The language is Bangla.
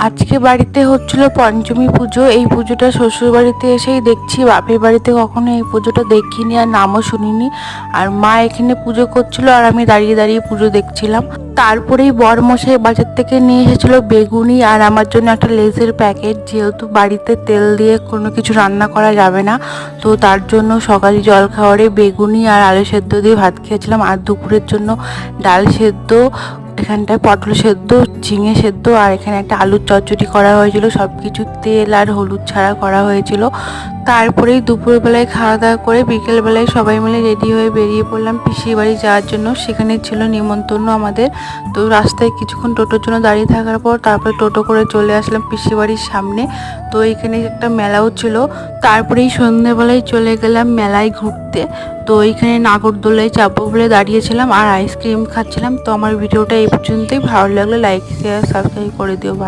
আজকে বাড়িতে হচ্ছিল পঞ্চমী পুজো। এই পুজোটা শ্বশুর বাড়িতে এসেই দেখছি, বাপের বাড়িতে কখনো এই পুজোটা দেখিনি আর নামও শুনিনি। আর মা এখানে পুজো করছিল আর আমি দাঁড়িয়ে দাঁড়িয়ে পুজো দেখছিলাম। তারপরেই বরমশাই বাজার থেকে নিয়ে এসেছিল বেগুনি আর আমার জন্য একটা লেজের প্যাকেট। যেহেতু বাড়িতে তেল দিয়ে কোনো কিছু রান্না করা যাবে না, তো তার জন্য সকালে জলখাবারে বেগুনি আর আলু সেদ্ধ দিয়ে ভাত খেয়েছিলাম। আর দুপুরের জন্য ডাল সেদ্ধ, এখানটায় পটল সেদ্ধ, ঝিঙে সেদ্ধ আর এখানে একটা আলুর চচ্চড়ি করা হয়েছিল। সব কিছু তেল আর হলুদ ছাড়া করা হয়েছিল। তারপরেই দুপুরবেলায় খাওয়া দাওয়া করে বিকেলবেলায় সবাই মিলে রেডি হয়ে বেরিয়ে পড়লাম পিসির বাড়ি যাওয়ার জন্য। সেখানে ছিল নিমন্ত্রণ আমাদের। তো রাস্তায় কিছুক্ষণ টোটোর জন্য দাঁড়িয়ে থাকার পর তারপরে টোটো করে চলে আসলাম পিসির বাড়ির সামনে। তো এখানে একটা মেলাও ছিল। তারপরেই সন্ধ্যেবেলায় চলে গেলাম মেলায় ঘুরতে। তো এইখানে নাগরদোলায় চাপবো বলে দাঁড়িয়েছিলাম আর আইসক্রিম খাচ্ছিলাম। তো আমার ভিডিওটা এই পর্যন্তই। ভালো লাগলে লাইক শেয়ার সাবস্ক্রাইব করে দিও।